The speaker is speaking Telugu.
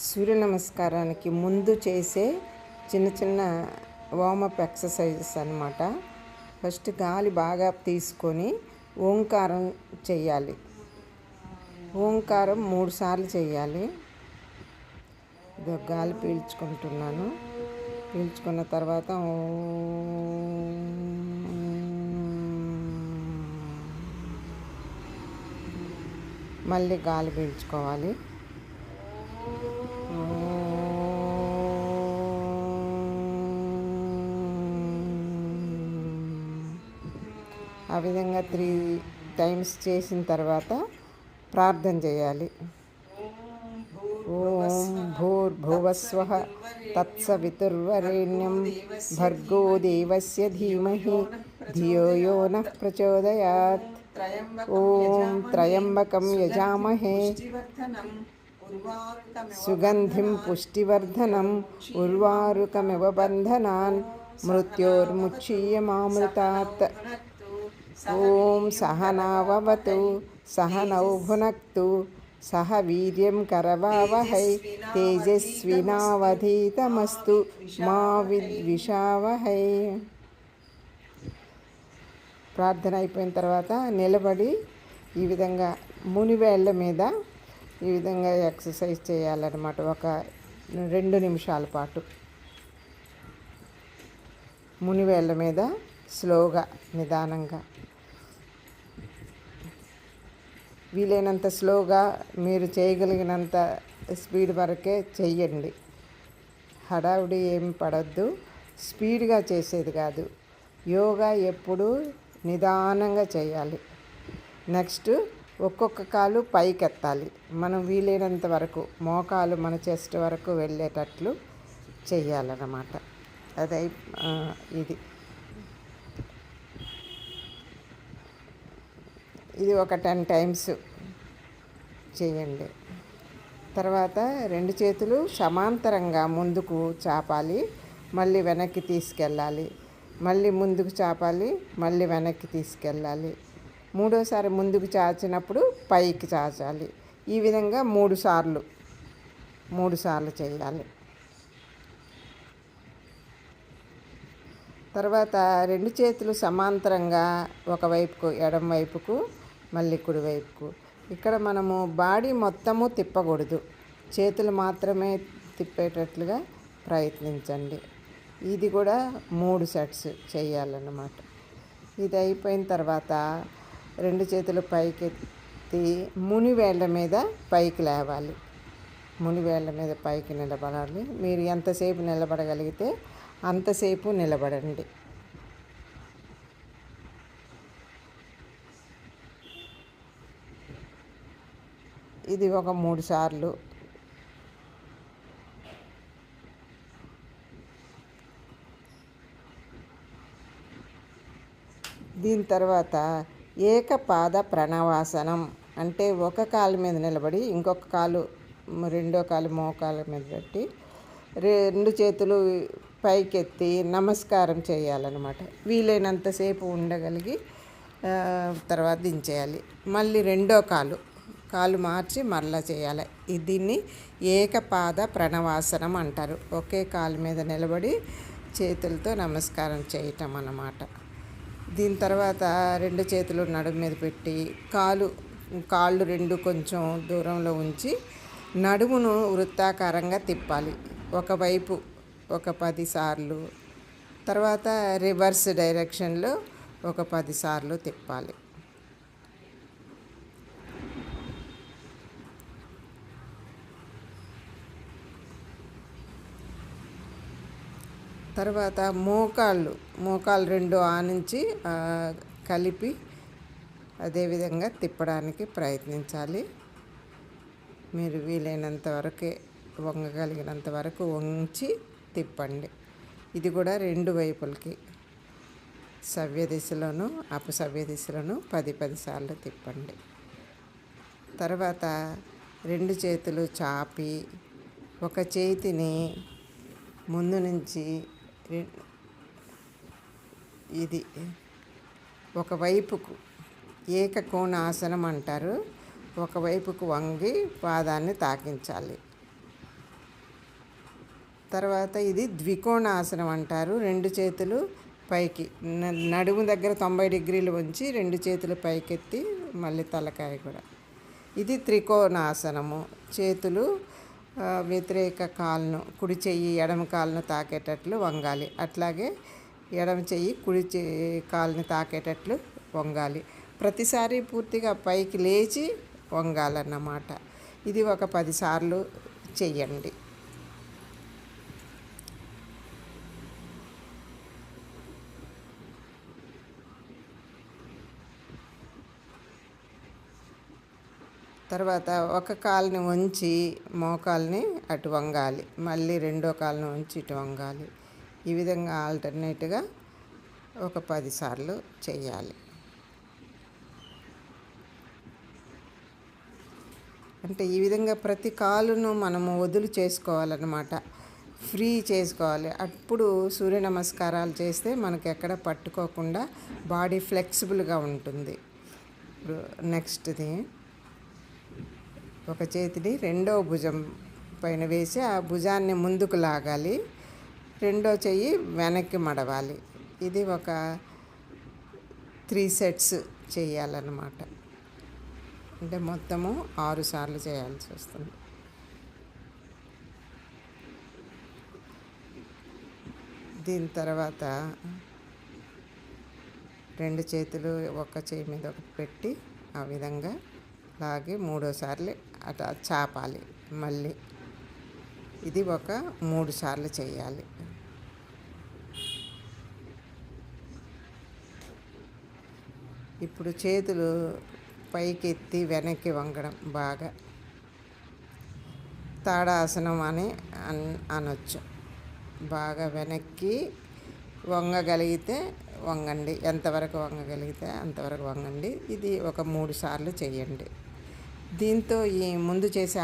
సూర్య నమస్కారానికి ముందు చేసే చిన్న చిన్న వార్మప్ ఎక్సర్సైజెస్ అన్నమాట. ఫస్ట్ గాలి బాగా తీసుకొని ఓంకారం చెయ్యాలి. ఓంకారం 3 సార్లు చెయ్యాలి. గాలి పీల్చుకుంటున్నాను. పీల్చుకున్న తర్వాత మళ్ళీ గాలి పీల్చుకోవాలి. ఆ విధంగా 3 టైమ్స్ చేసిన తర్వాత ప్రార్థన చేయాలి. ఓం భూర్భువస్వః తత్సవితుర్వరేణ్యం భర్గో దేవస్య ధీమహి ధియో యో నః ప్రచోదయాత్. ఓం త్రయంబకం యజామహే సుగంధిం పుష్టివర్ధనం ఉర్వారుకమివ బంధనాన్ మృత్యోర్ముక్షీయమామృతాత్. ఓం సహనావవతు సహనౌ భునక్తు సహ వీర్యం కరవావహై తేజస్వినావధీతమస్తు మా విద్విషావహై. ప్రార్థన అయిపోయిన తర్వాత నిలబడి ఈ విధంగా మునివేళ్ళ మీద ఈ విధంగా ఎక్సర్సైజ్ చేయాలన్నమాట. ఒక 2 నిమిషాల పాటు మునివేళ్ళ మీద స్లోగా నిదానంగా, వీలైనంత స్లోగా మీరు చేయగలిగినంత స్పీడ్ వరకే చెయ్యండి. హడావుడి ఏమి పడద్దు, స్పీడ్గా చేసేది కాదు. యోగా ఎప్పుడు నిదానంగా చేయాలి. నెక్స్ట్ ఒక్కొక్క కాలు పైకెత్తాలి. మనం వీలైనంత వరకు మోకాలు మన చెస్ట్ వరకు వెళ్ళేటట్లు చెయ్యాలన్నమాట. ఇది ఒక 10 టైమ్స్ చేయండి. తర్వాత 2 చేతులు సమాంతరంగా ముందుకు చాపాలి, మళ్ళీ వెనక్కి తీసుకెళ్ళాలి. మళ్ళీ ముందుకు చాపాలి, మళ్ళీ వెనక్కి తీసుకెళ్ళాలి. మూడోసారి ముందుకు చాచినప్పుడు పైకి చాచాలి. ఈ విధంగా 3 సార్లు చేయాలి. తర్వాత 2 చేతులు సమాంతరంగా ఒకవైపుకు, ఎడమ వైపుకు, మళ్ళీ కుడివైపుకు. ఇక్కడ మనము బాడీ మొత్తము తిప్పకూడదు, చేతులు మాత్రమే తిప్పేటట్లుగా ప్రయత్నించండి. ఇది కూడా 3 సెట్స్ చేయాలన్నమాట. ఇది అయిపోయిన తర్వాత 2 చేతులు పైకెత్తి మునివేళ్ళ మీద పైకి లేవాలి. మునివేళ్ళ మీద పైకి నిలబడాలి. మీరు ఎంతసేపు నిలబడగలిగితే అంతసేపు నిలబడండి. ఇది ఒక 3 సార్లు. దీని తర్వాత ఏకపాద ప్రణవాసనం అంటే ఒక కాలు మీద నిలబడి ఇంకొక కాలు, రెండో కాలు మోకాల మీద పెట్టి 2 చేతులు పైకెత్తి నమస్కారం చేయాలన్నమాట. వీలైనంతసేపు ఉండగలిగి తర్వాత దించేయాలి. మళ్ళీ రెండో కాలు మార్చి మరలా చేయాలి. దీన్ని ఏకపాద ప్రణవాసనం అంటారు. ఒకే కాలు మీద నిలబడి చేతులతో నమస్కారం చేయటం అన్నమాట. దీని తర్వాత 2 చేతులు నడుము మీద పెట్టి కాళ్ళు 2 కొంచెం దూరంలో ఉంచి నడుమును వృత్తాకారంగా తిప్పాలి. ఒకవైపు ఒక 10 సార్లు, తర్వాత రివర్స్ డైరెక్షన్లో ఒక 10 సార్లు తిప్పాలి. తర్వాత మోకాళ్ళు 2 ఆనించి కలిపి అదేవిధంగా తిప్పడానికి ప్రయత్నించాలి. మీరు వీలైనంత వరకే వంగగలిగినంత వరకు వంచి తిప్పండి. ఇది కూడా 2 వైపులకి సవ్య దిశలోను అపసవ్య దిశలోను 10 సార్లు తిప్పండి. తర్వాత 2 చేతులు చాపి ఒక చేతిని ముందు నుంచి ఇది ఒకవైపుకు ఏకకోణాసనం అంటారు. ఒకవైపుకు వంగి పాదాన్ని తాకించాలి. తర్వాత ఇది ద్వికోణాసనం అంటారు. రెండు చేతులు పైకి నడుము దగ్గర 90 డిగ్రీలు ఉంచి రెండు చేతులు పైకెత్తి మళ్ళీ తలకాయ కూడా. ఇది త్రికోణాసనము. చేతులు వ్యతిరేక కాలును, కుడి చెయ్యి ఎడమ కాలును తాకేటట్లు వంగాలి. అట్లాగే ఎడమ చెయ్యి కుడి కాలుని తాకేటట్లు వంగాలి. ప్రతిసారి పూర్తిగా పైకి లేచి వంగాలన్నమాట. ఇది ఒక 10 సార్లు చెయ్యండి. తర్వాత ఒక కాలుని వంచి మోకాల్ని అటు వంగాలి, మళ్ళీ రెండో కాలుని వంచి ఇటు వంగాలి. ఈ విధంగా ఆల్టర్నేట్గా ఒక 10 సార్లు చేయాలి. అంటే ఈ విధంగా ప్రతి కాలును మనము వదులు చేసుకోవాలన్నమాట, ఫ్రీ చేసుకోవాలి. అప్పుడు సూర్య నమస్కారాలు చేస్తే మనకి ఎక్కడ పట్టుకోకుండా బాడీ ఫ్లెక్సిబుల్గా ఉంటుంది. ఇప్పుడు నెక్స్ట్ది, ఒక చేతిని రెండో భుజం పైన వేసి ఆ భుజాన్ని ముందుకు లాగాలి, రెండో చెయ్యి వెనక్కి మడవాలి. ఇది ఒక 3 సెట్స్ చేయాలన్నమాట. అంటే మొత్తము 6 సార్లు చేయాల్సి వస్తుంది. దీని తర్వాత రెండు చేతులు ఒక చేయి మీద ఒకటి పెట్టి ఆ విధంగా లాగి 3సార్లు అట్లా చాపాలి. మళ్ళీ ఇది ఒక 3 సార్లు చేయాలి. ఇప్పుడు చేతులు పైకి ఎత్తి వెనక్కి వంగడం, బాగా తాడాసనం అని అనొచ్చు. బాగా వెనక్కి వంగగలిగితే వంగండి, ఎంతవరకు వంగగలిగితే అంతవరకు వంగండి. ఇది ఒక 3 సార్లు చేయండి. దీంతో ఈ ముందు చేసే